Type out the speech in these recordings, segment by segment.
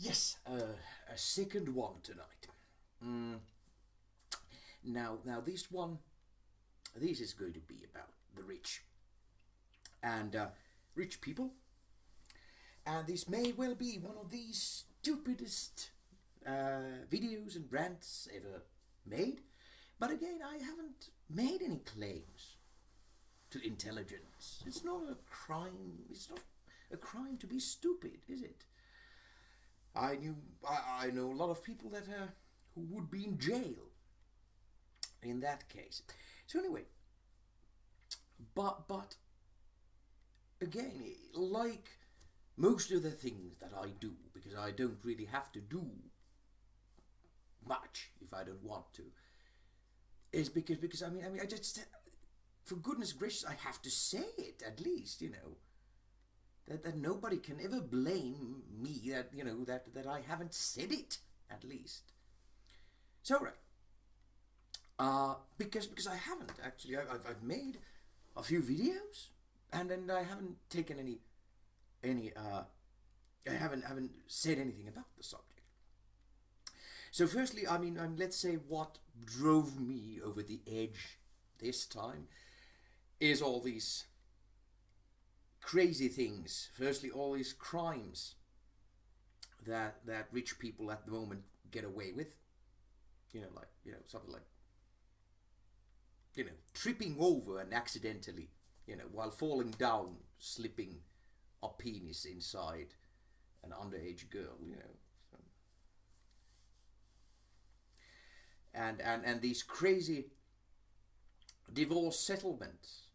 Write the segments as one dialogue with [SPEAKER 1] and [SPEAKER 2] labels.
[SPEAKER 1] Yes, a second one tonight. Mm, now this is going to be about the rich and rich people, and this may well be one of the stupidest videos and rants ever made. But again, I haven't made any claims to intelligence. It's not a crime. It's not a crime to be stupid, is it? I know a lot of people that who would be in jail in that case. So anyway, but again, like most of the things that I do, because I don't really have to do much if I don't want to, is because I just, for goodness gracious, I have to say it at least, that nobody can ever blame me that I haven't said it at least. So right, because I haven't actually. I've made a few videos, and then I haven't taken any I haven't said anything about the subject. So firstly, let's say what drove me over the edge this time is all these crazy things. Firstly, all these crimes that rich people at the moment get away with. Something like tripping over and accidentally, while falling down, slipping a penis inside an underage girl. So, and these crazy divorce settlements.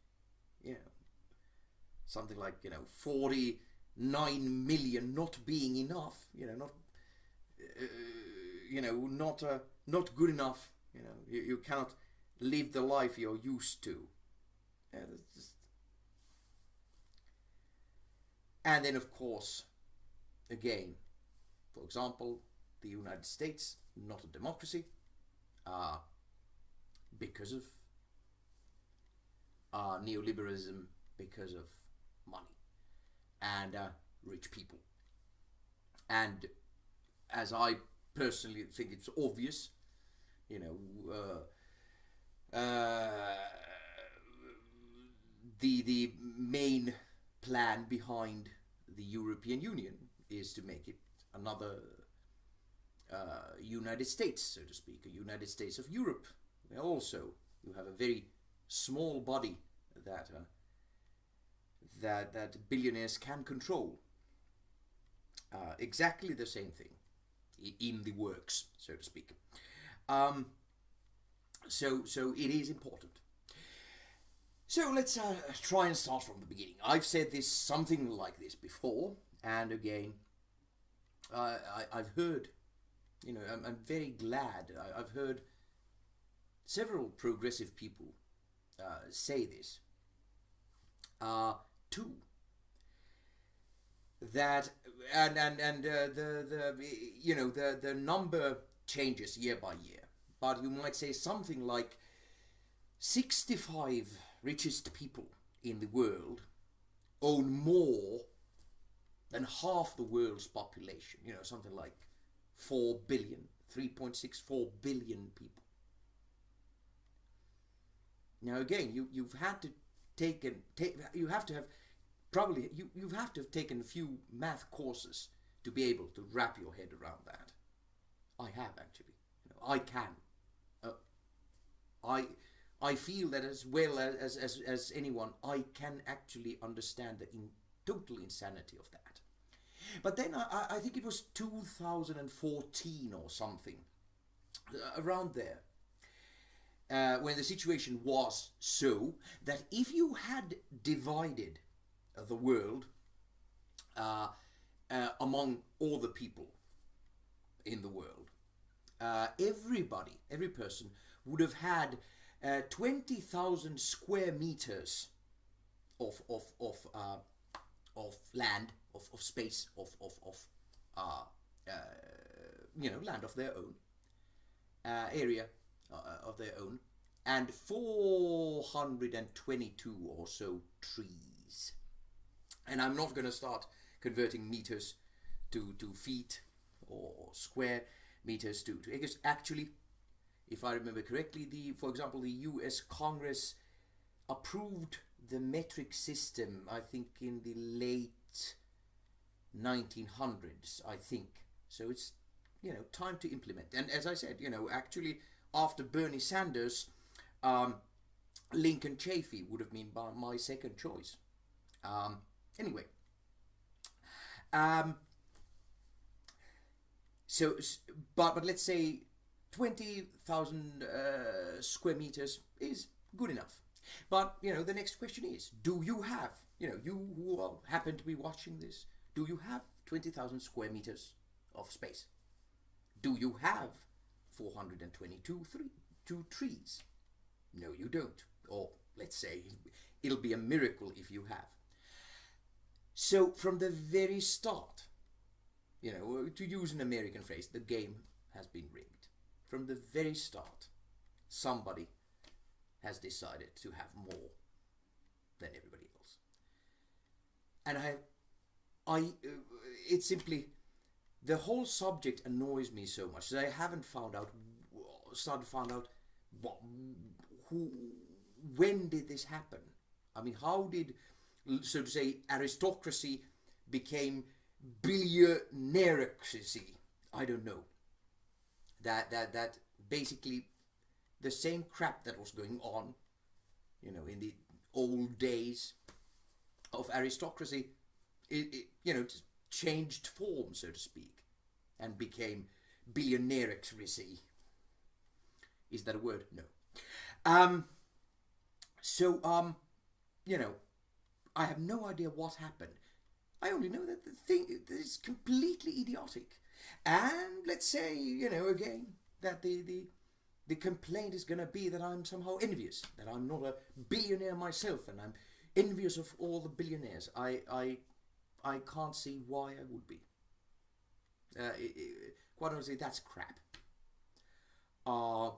[SPEAKER 1] Something like 49 million not being enough. Not good enough. You cannot live the life you're used to. That's just... And then, of course, again, for example, the United States, not a democracy, because of neoliberalism, because of money and rich people. And as I personally think it's obvious, the main plan behind the European Union is to make it another United States, so to speak, a United States of Europe. Also, you have a very small body that billionaires can control. Exactly the same thing in the works, so to speak. So it is important. So let's try and start from the beginning. I've said this something like this before, and again, I've heard, I'm very glad I've heard several progressive people say this too. That the number changes year by year, but you might say something like 65 richest people in the world own more than half the world's population. Something like 4 billion, 3.64 billion people. Now again, you've had to you have to have probably you have to have taken a few math courses to be able to wrap your head around that. I have actually. I can. I feel that as well as anyone, I can actually understand the total insanity of that. But then I think it was 2014 or something, around there, when the situation was so that if you had divided the world among all the people in the world, every person would have had 20,000 square meters of land, of space, land of their own, area of their own, and 422 or so trees. And I'm not going to start converting meters to feet or square meters to acres. Actually, if I remember correctly, for example, the U.S. Congress approved the metric system, I think, in the late 1900s, I think. So it's, time to implement. And as I said, actually, after Bernie Sanders, Lincoln Chafee would have been my second choice. Anyway, but let's say 20,000 square meters is good enough. But the next question is: do you have, you who happen to be watching this, do you have 20,000 square meters of space? Do you have 422 trees? No, you don't. Or let's say it'll be a miracle if you have. So from the very start, to use an American phrase, the game has been rigged. From the very start, somebody has decided to have more than everybody else. And it's simply, the whole subject annoys me so much that I haven't started to find out when did this happen? I mean, how did, so to say, aristocracy became billionairecracy? I don't know. That basically the same crap that was going on, in the old days of aristocracy, it changed form, so to speak, and became billionairecracy. Is that a word? No. I have no idea what happened. I only know that the thing is completely idiotic. And let's say, again, that the complaint is going to be that I'm somehow envious, that I'm not a billionaire myself, and I'm envious of all the billionaires. I can't see why I would be. Quite honestly, that's crap. I've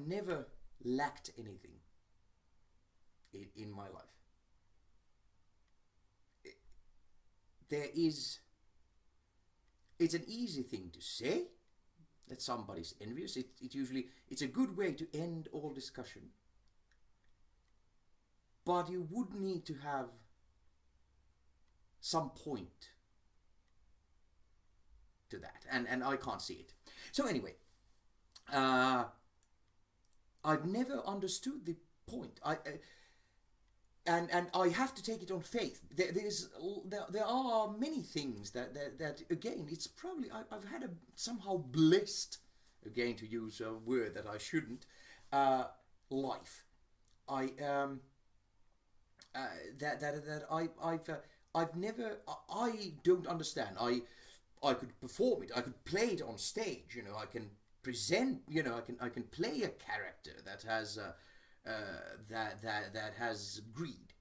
[SPEAKER 1] never lacked anything in my life. It's an easy thing to say that somebody's envious. It's a good way to end all discussion. But you would need to have some point to that, and I can't see it. So anyway, I've never understood the point. And I have to take it on faith. There are many things that again, it's probably, I've had somehow blessed, again to use a word that I shouldn't, life. I don't understand. I could perform it. I could play it on stage. I can present. I can play a character that has that has greed,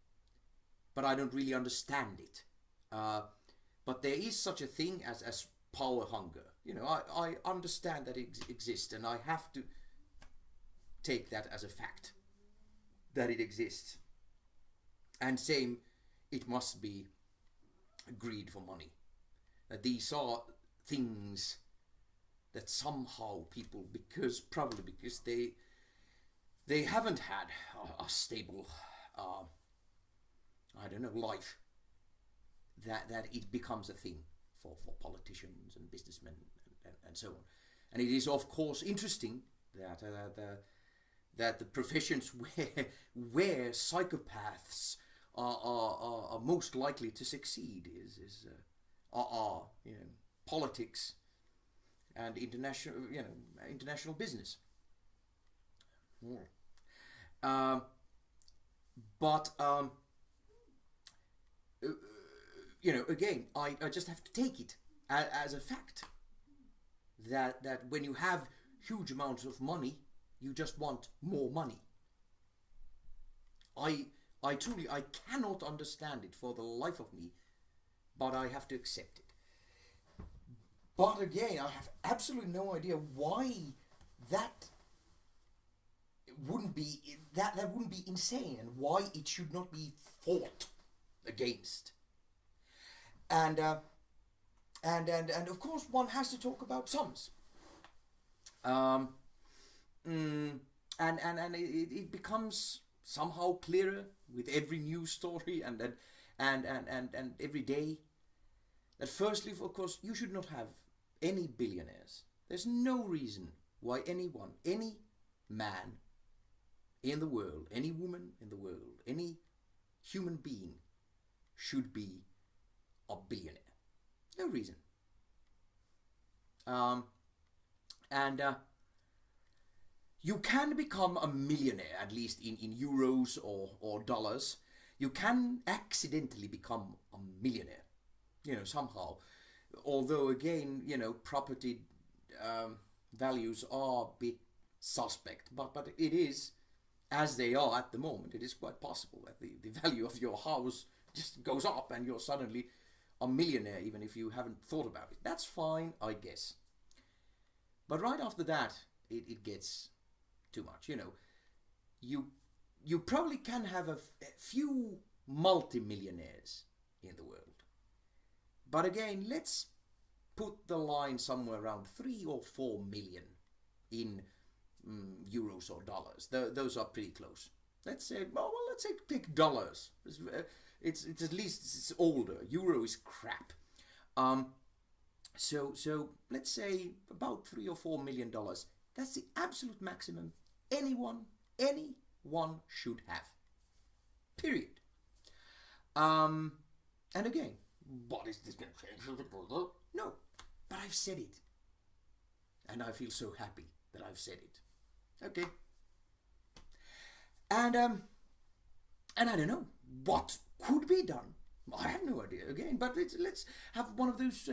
[SPEAKER 1] but I don't really understand it. But there is such a thing as power hunger. I understand that it exists, and I have to take that as a fact that it exists. And same, it must be greed for money. These are things that somehow people, probably because they haven't had a stable, life, that it becomes a thing for politicians and businessmen and so on. And it is of course interesting that the professions where psychopaths are most likely to succeed are politics and international business. Again, I just have to take it as a fact that when you have huge amounts of money, you just want more money. I truly cannot understand it for the life of me, but I have to accept it. But again, I have absolutely no idea why that wouldn't be insane, and why it should not be fought against. And And of course one has to talk about sums. Um, and it becomes somehow clearer with every news story and every day that firstly, of course, you should not have any billionaires. There's no reason why anyone, any man in the world, any woman in the world, any human being should be a billionaire. No reason. And you can become a millionaire, at least in euros or dollars. You can accidentally become a millionaire, somehow. Although, again, property values are a bit suspect, but it is, as they are at the moment, it is quite possible that the value of your house just goes up and you're suddenly a millionaire, even if you haven't thought about it. That's fine, I guess. But right after that, it gets too much. You probably can have a few multimillionaires in the world. But again, let's put the line somewhere around 3 or 4 million in euros or dollars. Those are pretty close. Let's say, let's say take dollars. It's at least it's older. Euro is crap. So let's say about $3 or $4 million. That's the absolute maximum anyone should have. Period. And again, what is this going to change? No, but I've said it, and I feel so happy that I've said it. Okay. And I don't know what could be done. I have no idea again, but let's have one of those,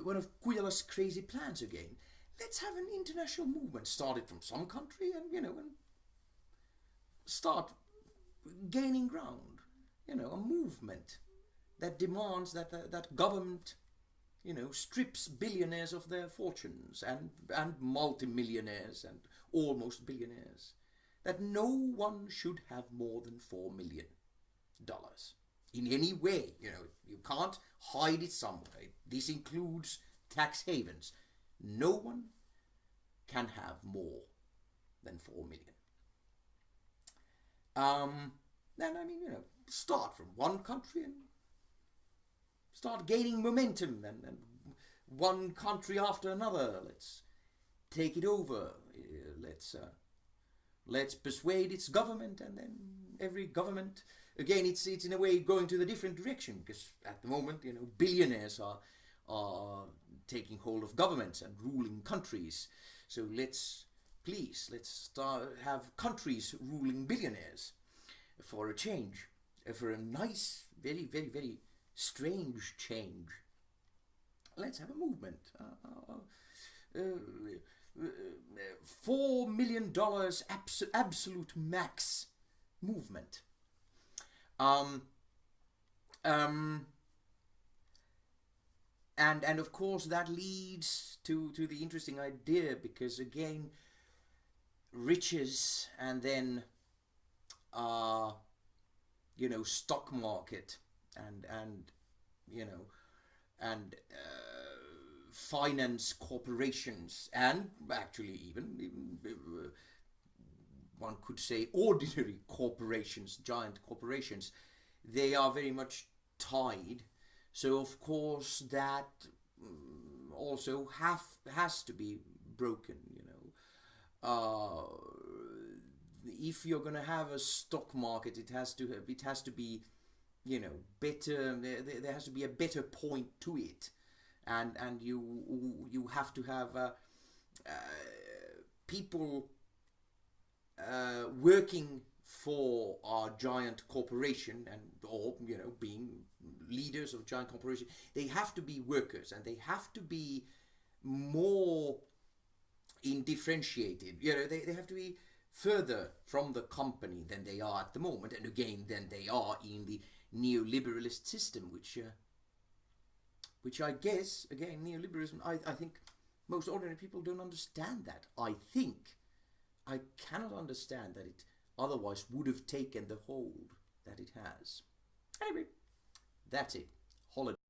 [SPEAKER 1] one of Kujala's crazy plans again. Let's have an international movement started from some country and start gaining ground. A movement that demands that government, strips billionaires of their fortunes and multimillionaires and almost billionaires. That no one should have more than $4 million in any way. You can't hide it somewhere. This includes tax havens. No one can have more than 4 million. Then start from one country and start gaining momentum, and one country after another. Let's take it over. Let's persuade its government, and then every government. Again, it's in a way going to the different direction, because at the moment, billionaires are taking hold of governments and ruling countries. So let's have countries ruling billionaires for a change, for a nice, very, very, very strange change. Let's have a movement. $4 million absolute max movement. And of course that leads to the interesting idea, because again, riches and then stock market and finance corporations, and actually even one could say ordinary corporations, giant corporations, they are very much tied. So of course that also has to be broken. If you're gonna have a stock market, it has to be better. There has to be a better point to it, and you have to have people working for a giant corporation, or being leaders of giant corporation. They have to be workers, and they have to be more differentiated. They have to be further from the company than they are at the moment, and again than they are in the neoliberalist system, which I guess, again, neoliberalism, I think most ordinary people don't understand that. I cannot understand that it otherwise would have taken the hold that it has. Anyway, that's it. Holiday.